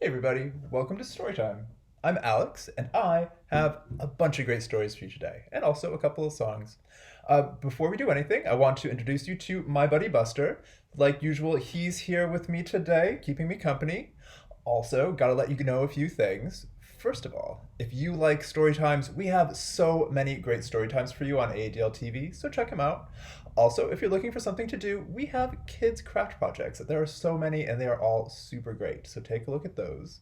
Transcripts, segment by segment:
Hey everybody, welcome to Storytime. I'm Alex, and I have a bunch of great stories for you today, and also a couple of songs. Before we do anything, I want to introduce you to my buddy Buster. Like usual, he's here with me today, keeping me company. Also, gotta let you know a few things. First of all, if you like story times, we have so many great story times for you on AADL TV, so check them out. Also, if you're looking for something to do, we have kids' craft projects. There are so many, and they are all super great, so take a look at those.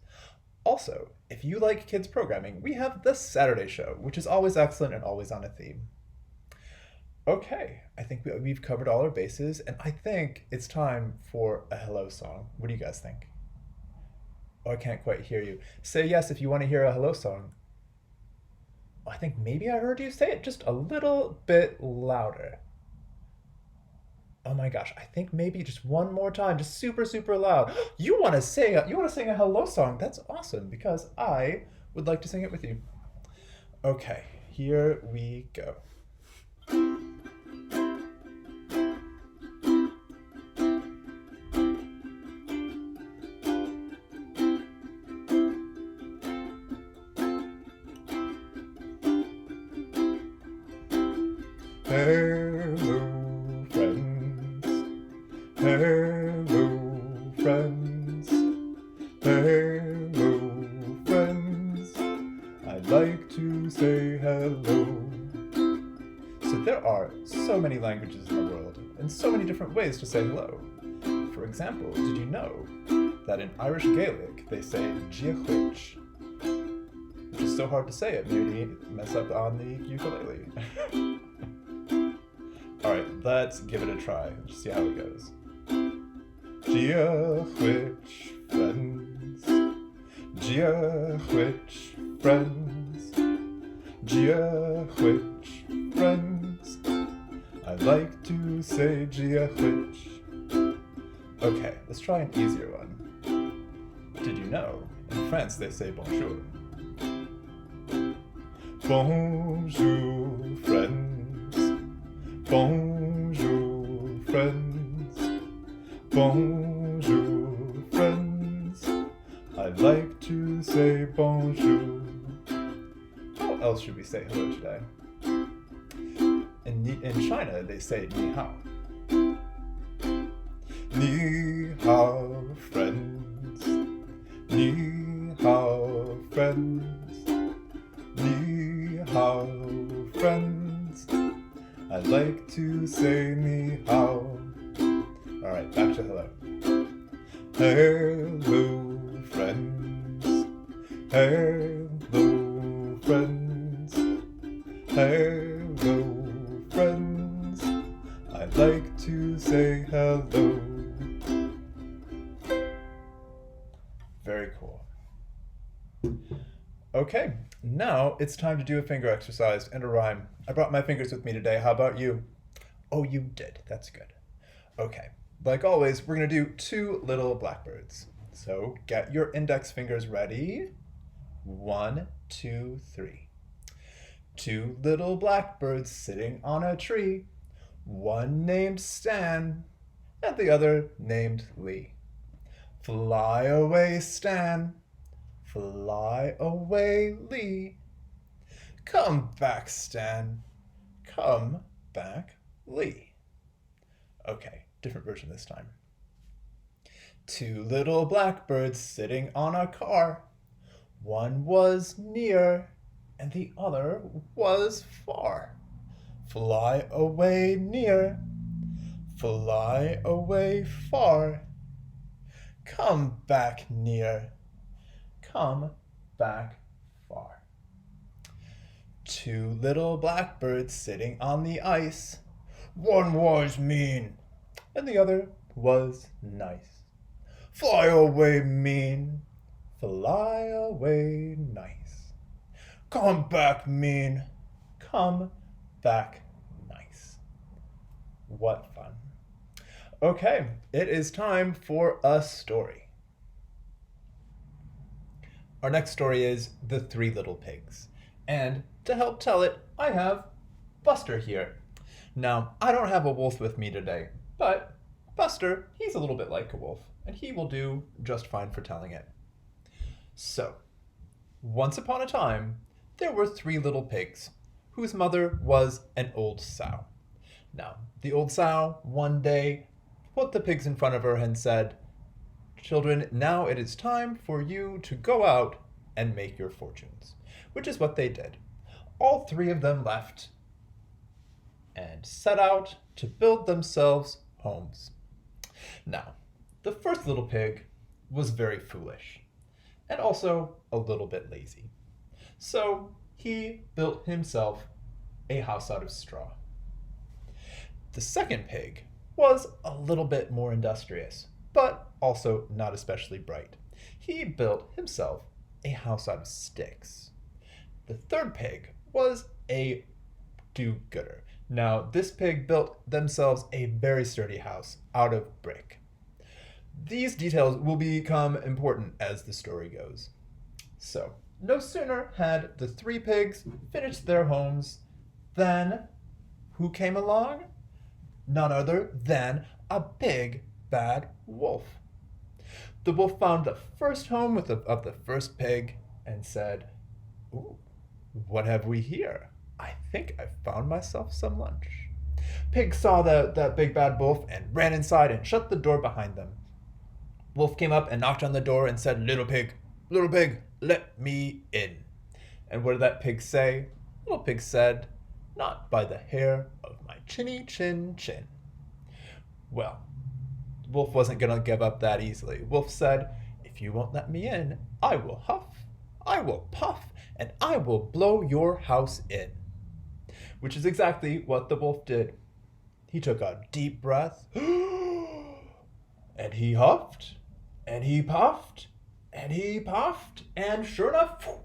Also, if you like kids programming, we have The Saturday Show, which is always excellent and always on a theme. Okay, I think we've covered all our bases, and I think it's time for a hello song. What do you guys think? Oh, I can't quite hear you. Say yes if you want to hear a hello song. Oh, I think maybe I heard you say it just a little bit louder. Oh my gosh, I think maybe just one more time, just super, super loud. You want to sing a hello song? That's awesome because I would like to sing it with you. Okay, here we go. Hello, friends. Hello, friends. Hello, friends. I'd like to say hello. So there are so many languages in the world, and so many different ways to say hello. For example, did you know that in Irish Gaelic they say diolch, which is so hard to say it made me mess up on the ukulele. Alright, let's give it a try. Just see how it goes. Diolch, friends. Diolch, friends. Diolch, friends. I'd like to say diolch. Okay, let's try an easier one. Did you know in France they say bonjour? Bonjour, friends. Bonjour, friends. Bonjour, friends. I'd like to say bonjour. How else should we say hello today? In China, they say ni hao. Ni hao, friends. Ni hao, friends. Ni hao, friends. I'd like to say ni hao. Alright, back to hello. Hello, friends. Hello, friends. Hello, friends. I'd like to say hello. Very cool. Okay, now it's time to do a finger exercise and a rhyme. I brought my fingers with me today. How about you? Oh, you did. That's good. Okay, like always, we're going to do two little blackbirds. So get your index fingers ready. 1, 2, 3. Two little blackbirds sitting on a tree. One named Stan and the other named Lee. Fly away, Stan. Fly away, Lee. Come back, Stan. Come back, Lee. Okay, different version this time. Two little blackbirds sitting on a car. One was near and the other was far. Fly away near. Fly away far. Come back near. Come back far. Two little blackbirds sitting on the ice. One was mean, and the other was nice. Fly away mean, fly away nice. Come back mean, come back nice. What fun. Okay, it is time for a story. Our next story is The Three Little Pigs. And to help tell it, I have Buster here. Now, I don't have a wolf with me today, but Buster, he's a little bit like a wolf, and he will do just fine for telling it. So, once upon a time, there were three little pigs, whose mother was an old sow. Now, the old sow one day put the pigs in front of her and said, "Children, now it is time for you to go out and make your fortunes," which is what they did. All three of them left and set out to build themselves homes. Now, the first little pig was very foolish and also a little bit lazy. So he built himself a house out of straw. The second pig was a little bit more industrious, but also not especially bright. He built himself a house out of sticks. The third pig was a do-gooder. Now, this pig built themselves a very sturdy house out of brick. These details will become important as the story goes. So, no sooner had the three pigs finished their homes than who came along? None other than a big bad wolf. The wolf found the first home of the first pig and said, "Ooh, what have we here? I think I've found myself some lunch." Pig saw that big bad wolf and ran inside and shut the door behind them. Wolf came up and knocked on the door and said, little pig, let me in." And what did that pig say? Little pig said, "Not by the hair of my chinny chin chin." Well, Wolf wasn't going to give up that easily. Wolf said, "If you won't let me in, I will huff, I will puff, and I will blow your house in." Which is exactly what the wolf did. He took a deep breath, and he huffed, and he puffed, and he puffed, and sure enough,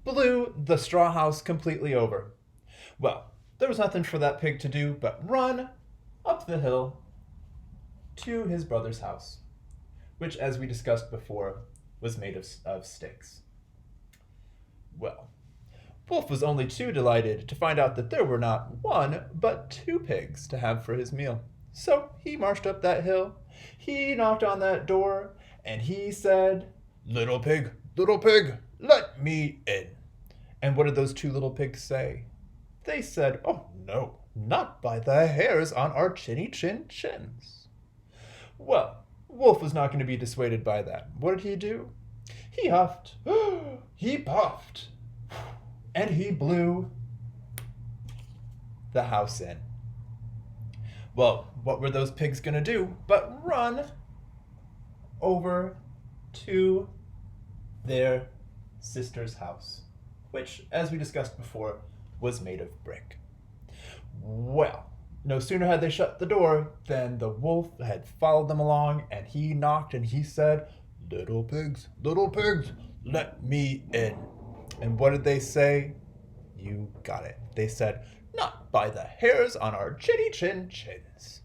blew the straw house completely over. Well, there was nothing for that pig to do but run up the hill to his brother's house, which, as we discussed before, was made of sticks. Well, Wolf was only too delighted to find out that there were not one, but two pigs to have for his meal. So he marched up that hill, he knocked on that door, and he said, little pig, let me in." And what did those two little pigs say? They said, "Oh no, not by the hairs on our chinny chin chins." Well, Wolf was not going to be dissuaded by that. What did he do? He huffed, he puffed, and he blew the house in. Well, what were those pigs going to do but run over to their sister's house, which, as we discussed before, was made of brick. Well, no sooner had they shut the door than the wolf had followed them along, and he knocked and he said, little pigs, let me in." And what did they say? You got it. They said, "Not by the hairs on our chinny chin chins."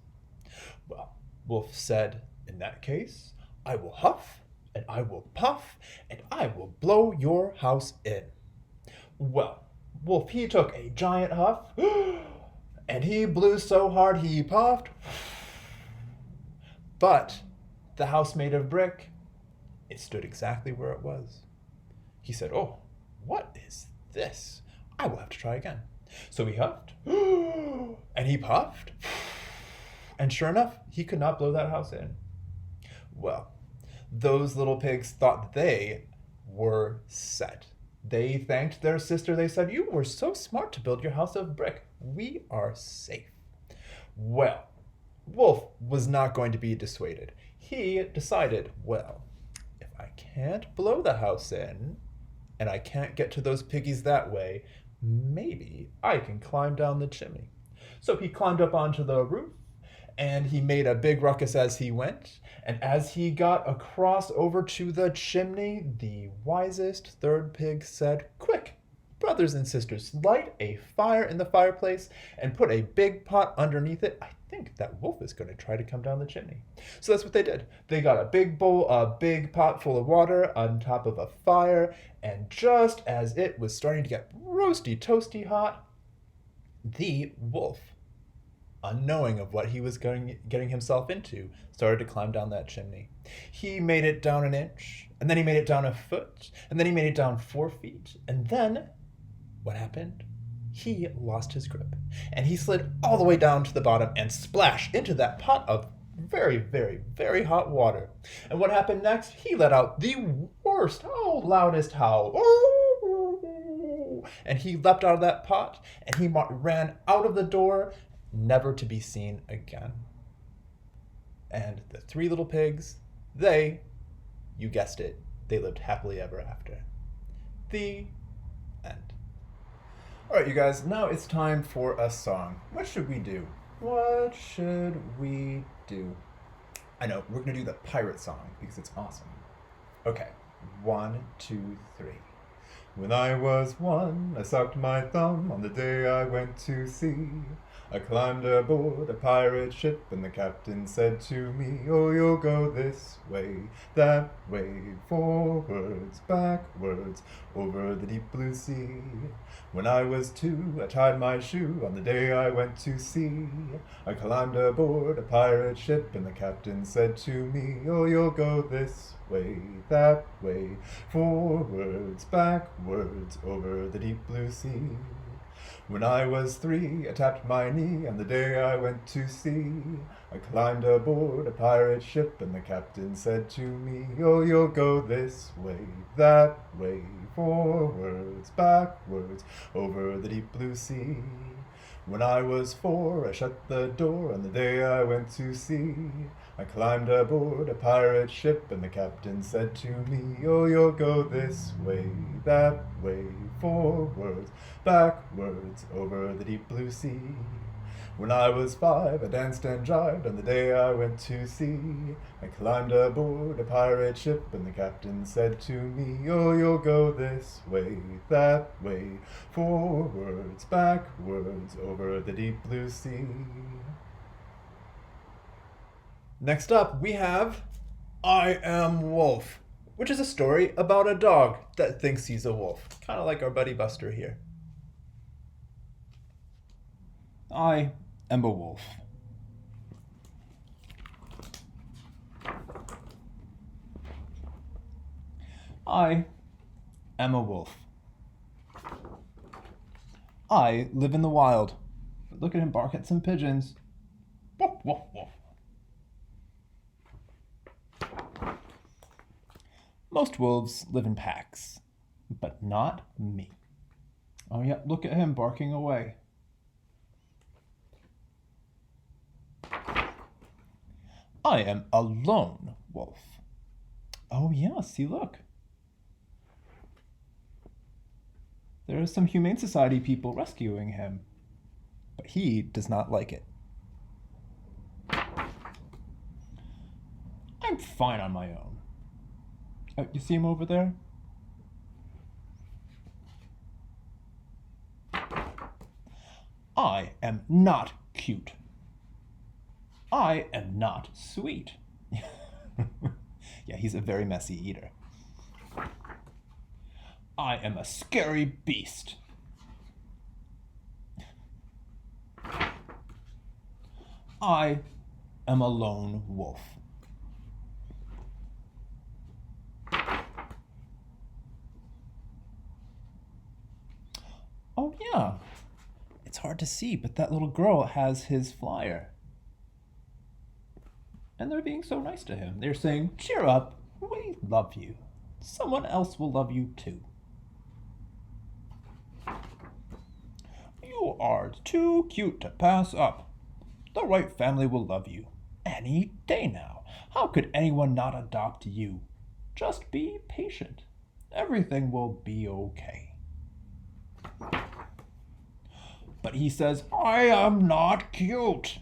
Well, Wolf said, "In that case, I will huff, and I will puff, and I will blow your house in." Well, Wolf, he took a giant huff, and he blew so hard he puffed. But the house made of brick, it stood exactly where it was. He said, "Oh, what is this? I will have to try again." So he huffed, and he puffed, and sure enough, he could not blow that house in. Well, those little pigs thought they were set. They thanked their sister. They said, "You were so smart to build your house of brick. We are safe." Well, Wolf was not going to be dissuaded. He decided, well, if I can't blow the house in, and I can't get to those piggies that way, maybe I can climb down the chimney. So he climbed up onto the roof, and he made a big ruckus as he went. And as he got across over to the chimney, the wisest third pig said, "Quick, brothers and sisters, light a fire in the fireplace and put a big pot underneath it. I think that wolf is going to try to come down the chimney." So that's what they did. They got a big bowl, a big pot full of water on top of a fire, and just as it was starting to get roasty toasty hot, the wolf unknowing of what he was getting himself into, started to climb down that chimney. He made it down an inch, and then he made it down a foot, and then he made it down 4 feet, and then what happened? He lost his grip, and he slid all the way down to the bottom and splashed into that pot of very, very, very hot water. And what happened next? He let out the worst, loudest howl. And he leapt out of that pot, and he ran out of the door, never to be seen again. And the three little pigs, you guessed it, they lived happily ever after. The end. All right, you guys, now it's time for a song. What should we do? What should we do? I know, we're gonna do the pirate song because it's awesome. Okay, 1, 2, 3. When I was 1, I sucked my thumb on the day I went to sea. I climbed aboard a pirate ship, and the captain said to me, "Oh, you'll go this way, that way, forwards, backwards, over the deep blue sea." When I was 2, I tied my shoe on the day I went to sea. I climbed aboard a pirate ship, and the captain said to me, "Oh, you'll go this way, that way, forwards, backwards, over the deep blue sea." When I was 3, I tapped my knee on the day I went to sea. I climbed aboard a pirate ship, and the captain said to me, "Oh, you'll go this way, that way, forwards, backwards, over the deep blue sea." When I was 4, I shut the door on the day I went to sea. I climbed aboard a pirate ship, and the captain said to me, "Oh, you'll go this way, that way, forwards, backwards, over the deep blue sea." When I was 5, I danced and jived on the day I went to sea. I climbed aboard a pirate ship, and the captain said to me, "Oh, you'll go this way, that way, forwards, backwards, over the deep blue sea." Next up, we have I Am Wolf, which is a story about a dog that thinks he's a wolf, kind of like our buddy Buster here. I am a wolf. I am a wolf. I live in the wild. Look at him bark at some pigeons. Woof, woof, woof. Most wolves live in packs, but not me. Oh yeah, look at him barking away. I am a lone wolf. Oh yeah, see, look. There are some Humane Society people rescuing him, but he does not like it. I'm fine on my own. Oh, you see him over there? I am not cute. I am not sweet. Yeah, he's a very messy eater. I am a scary beast. I am a lone wolf. Oh yeah, it's hard to see, but that little girl has his flyer. And they're being so nice to him. They're saying, "Cheer up, we love you. Someone else will love you too. You are too cute to pass up. The right family will love you any day now. How could anyone not adopt you? Just be patient. Everything will be okay." But he says, "I am not cute."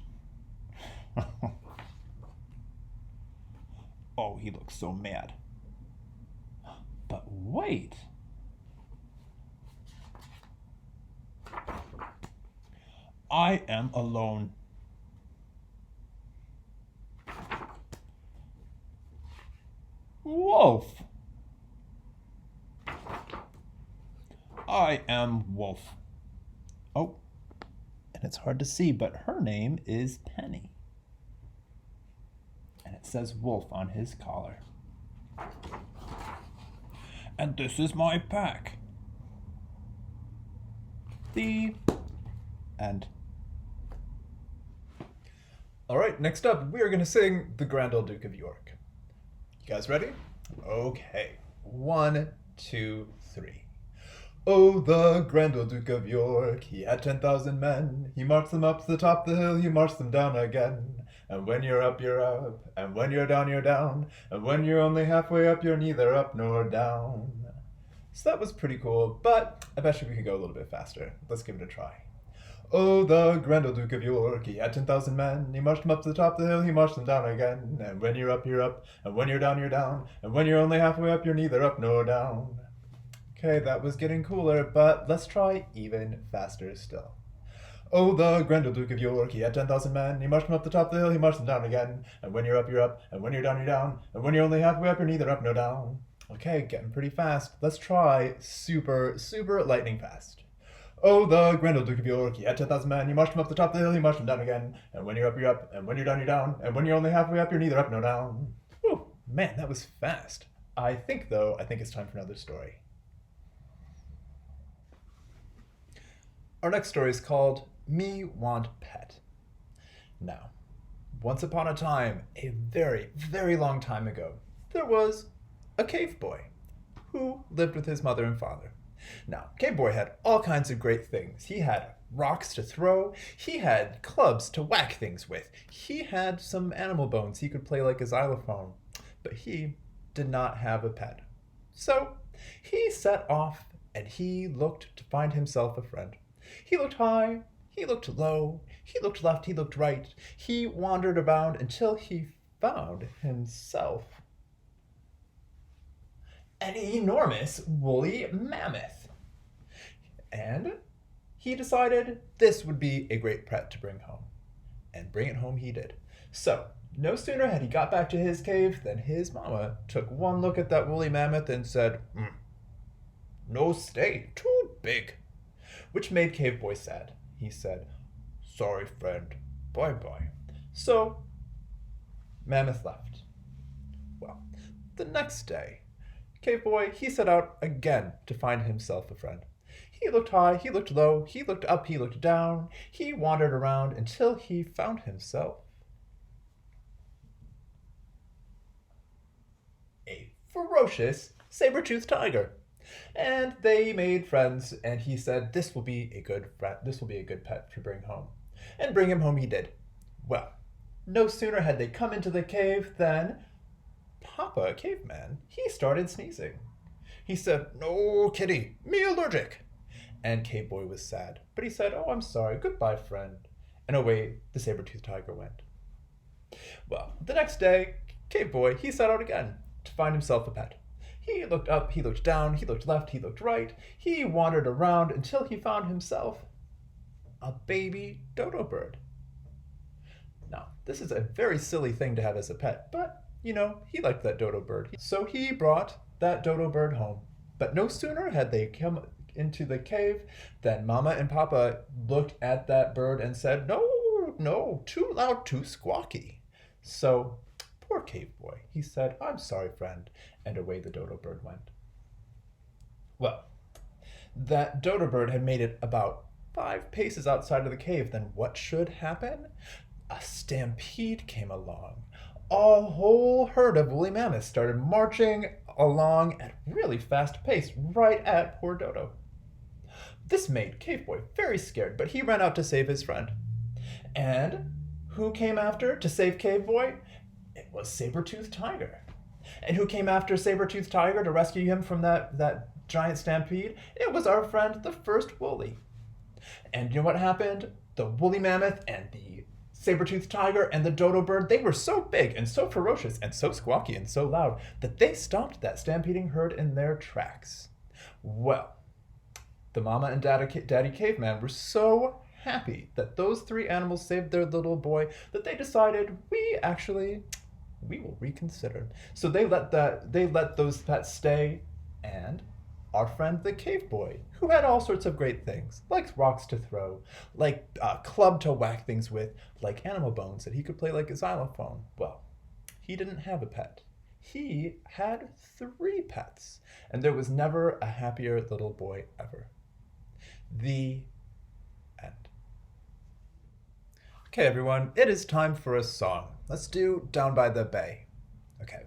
Oh, he looks so mad. But wait. I am alone. Wolf. I am wolf. Oh, and it's hard to see, but her name is Penny. And it says wolf on his collar. And this is my pack. The end. All right, next up, we are going to sing The Grand Old Duke of York. You guys ready? Okay. 1, 2, 3. Oh, the grand old Duke of York, he had 10,000 men. He marched them up to the top of the hill, he marched them down again. And when you're up, you're up, and when you're down, you're down. And when you're only halfway up, you're neither up nor down. So that was pretty cool, but I bet you we could go a little bit faster. Let's give it a try. Oh, the grand old Duke of York, he had 10,000 men. He marched them up to the top of the hill, he marched them down again. And when you're up, you're up, and when you're down, you're down. And when you're only halfway up, you're neither up nor down. Okay, that was getting cooler, but let's try even faster still. Oh, the grand old Duke of York, he had 10,000 men. He marched them up the top of the hill, he marched them down again. And when you're up, you're up, and when you're down, you're down. And when you're only halfway up, you're neither up nor down. Okay, getting pretty fast. Let's try super, super lightning fast. Oh, the grand old Duke of York, he had 10,000 men. He marched them up the top of the hill, he marched them down again. And when you're up, you're up, and when you're down, you're down. And when you're only halfway up, you're neither up nor down. Whew, man, that was fast. I think it's time for another story. Our next story is called Me Want Pet. Now, once upon a time, a very, very long time ago, there was a cave boy who lived with his mother and father. Now, cave boy had all kinds of great things. He had rocks to throw. He had clubs to whack things with. He had some animal bones he could play like a xylophone. But he did not have a pet. So he set off and he looked to find himself a friend. He looked high, he looked low, he looked left, he looked right. He wandered around until he found himself an enormous woolly mammoth. And he decided this would be a great pet to bring home. And bring it home he did. So, no sooner had he got back to his cave than his mama took one look at that woolly mammoth and said, "No stay, too big." Which made Cave Boy sad. He said, "Sorry, friend, bye-bye." So, Mammoth left. Well, the next day, Cave Boy, he set out again to find himself a friend. He looked high, he looked low, he looked up, he looked down. He wandered around until he found himself a ferocious saber-toothed tiger. And they made friends, and he said, this will be a good pet to bring home. And bring him home he did. Well, no sooner had they come into the cave than Papa Caveman, he started sneezing. He said, "No, kitty, me allergic." And Cave Boy was sad, but he said, "Oh, I'm sorry, goodbye, friend." And away the saber-toothed tiger went. Well, the next day, Cave Boy, he set out again to find himself a pet. He looked up, he looked down, he looked left, he looked right. He wandered around until he found himself a baby dodo bird. Now, this is a very silly thing to have as a pet, but, he liked that dodo bird. So he brought that dodo bird home. But no sooner had they come into the cave than Mama and Papa looked at that bird and said, no, too loud, too squawky. So poor Cave Boy, he said, "I'm sorry, friend," and away the dodo bird went. Well, that dodo bird had made it about 5 paces outside of the cave. Then what should happen? A stampede came along. A whole herd of woolly mammoths started marching along at really fast pace right at poor Dodo. This made Cave Boy very scared, but he ran out to save his friend. And who came after to save Cave Boy? It was Saber-Toothed Tiger. And who came after Saber-Toothed Tiger to rescue him from that giant stampede? It was our friend, the first Woolly. And you know what happened? The woolly mammoth and the saber-toothed tiger and the dodo bird, they were so big and so ferocious and so squawky and so loud that they stopped that stampeding herd in their tracks. Well, the mama and daddy caveman were so happy that those 3 animals saved their little boy that they decided we will reconsider. So they let those pets stay, and our friend the cave boy, who had all sorts of great things, like rocks to throw, like a club to whack things with, like animal bones that he could play like a xylophone. Well, he didn't have a pet. He had 3 pets, and there was never a happier little boy ever. The end. Okay, everyone, it is time for a song. Let's do Down by the Bay. Okay,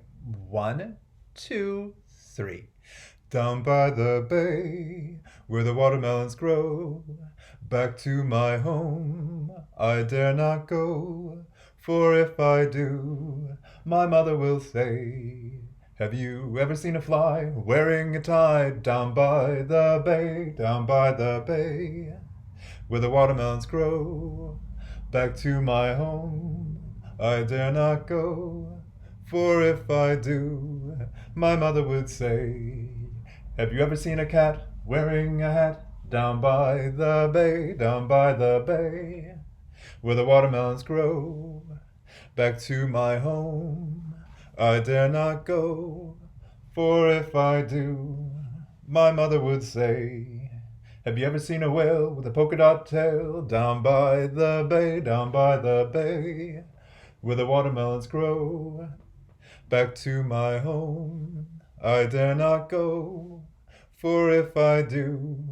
1, 2, 3. Down by the bay, where the watermelons grow, back to my home I dare not go, for if I do, my mother will say, have you ever seen a fly wearing a tie? Down by the bay, down by the bay, where the watermelons grow, back to my home I dare not go, for if I do, my mother would say, have you ever seen a cat wearing a hat? Down by the bay, down by the bay, where the watermelons grow, back to my home I dare not go, for if I do, my mother would say, have you ever seen a whale with a polka dot tail? Down by the bay, down by the bay, where the watermelons grow, back to my home I dare not go, for if I do,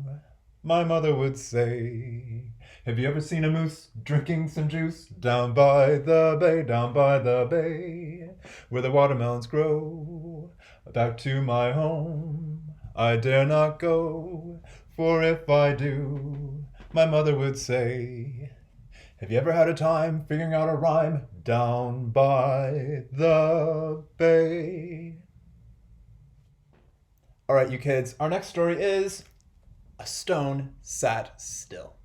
my mother would say, have you ever seen a moose drinking some juice? Down by the bay, down by the bay, where the watermelons grow, back to my home I dare not go, for if I do, my mother would say, have you ever had a time figuring out a rhyme? Down by the bay. All right, you kids, our next story is A Stone Sat Still.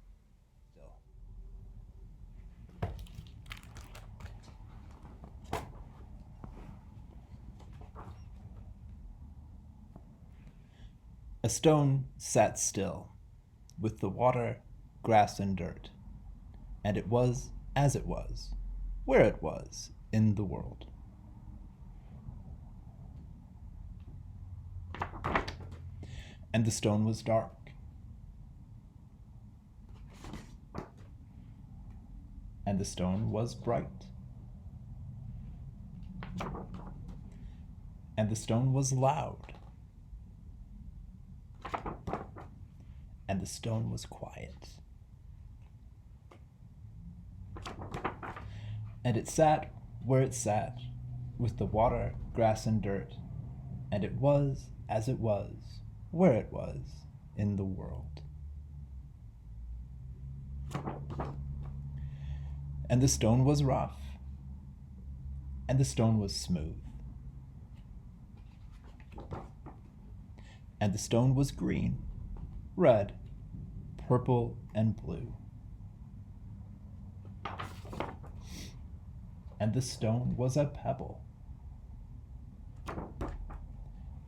A stone sat still, with the water, grass, and dirt, and it was as it was, where it was in the world. And the stone was dark. And the stone was bright. And the stone was loud. And the stone was quiet. And it sat where it sat, with the water, grass, and dirt, and it was as it was, where it was in the world. And the stone was rough, and the stone was smooth, and the stone was green, red, purple, and blue. And the stone was a pebble,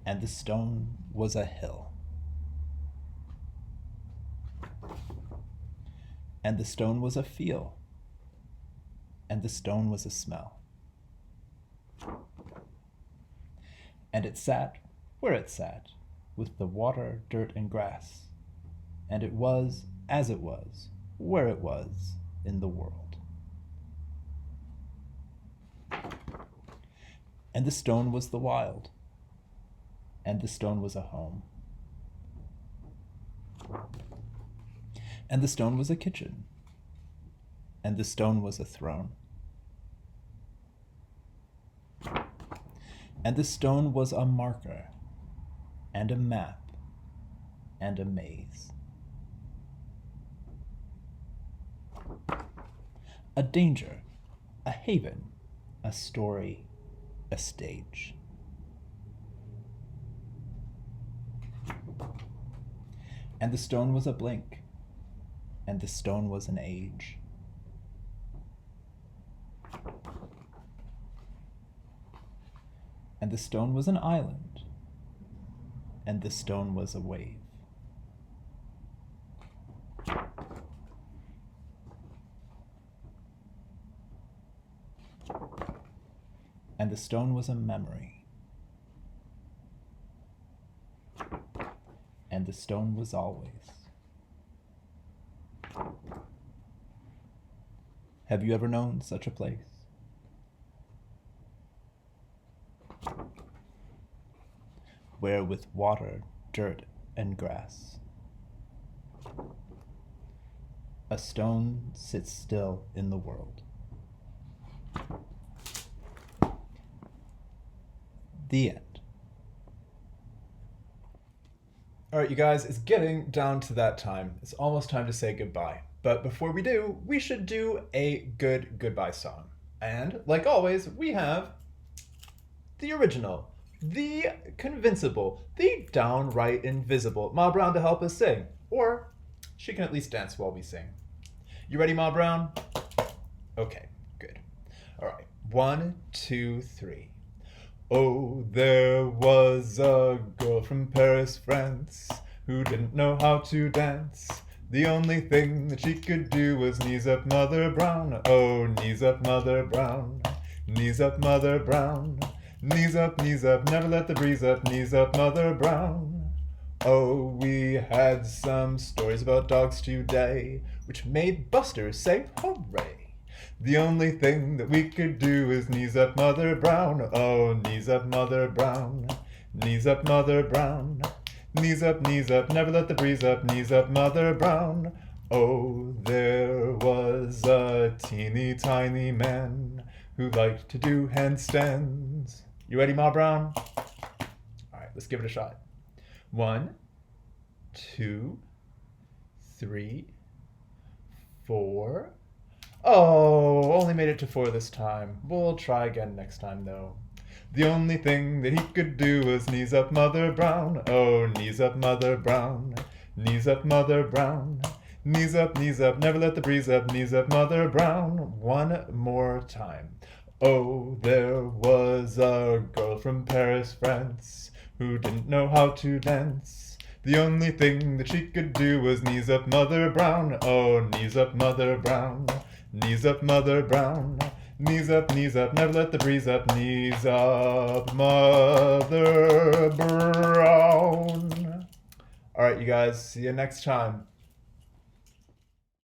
and the stone was a hill, and the stone was a feel, and the stone was a smell. And it sat where it sat, with the water, dirt, and grass, and it was as it was, where it was in the world. And the stone was the wild, and the stone was a home, and the stone was a kitchen, and the stone was a throne, and the stone was a marker, and a map, and a maze, a danger, a haven, a story, a stage. And the stone was a blink, and the stone was an age. And the stone was an island, and the stone was a wave. And the stone was a memory. and the stone was always. Have you ever known such a place? Where with water, dirt, and grass, a stone sits still in the world. The end. All right, you guys, it's getting down to that time. It's almost time to say goodbye. But before we do, we should do a good goodbye song. And like always, we have the original, the convincible, the downright invisible Ma Brown to help us sing. Or she can at least dance while we sing. You ready, Ma Brown? Okay, good. All right, 1, 2, 3. Oh, there was a girl from Paris, France, who didn't know how to dance. The only thing that she could do was knees up, Mother Brown. Oh, knees up, Mother Brown. Knees up, Mother Brown. Knees up, never let the breeze up. Knees up, Mother Brown. Oh, we had some stories about dogs today, which made Buster say hooray. The only thing that we could do is knees up, Mother Brown. Oh, knees up, Mother Brown. Knees up, Mother Brown. Knees up, never let the breeze up. Knees up, Mother Brown. Oh, there was a teeny tiny man who liked to do handstands. You ready, Ma Brown? All right, let's give it a shot. 1, 2, 3, 4. Oh, only made it to 4 this time. We'll try again next time, though. The only thing that he could do was knees up, Mother Brown. Oh, knees up, Mother Brown. Knees up, Mother Brown. Knees up, never let the breeze up. Knees up, Mother Brown. One more time. Oh, there was a girl from Paris, France, who didn't know how to dance. The only thing that she could do was knees up, Mother Brown. Oh, knees up, Mother Brown. Knees up, Mother Brown. Knees up, never let the breeze up. Knees up, Mother Brown. All right, you guys, see you next time.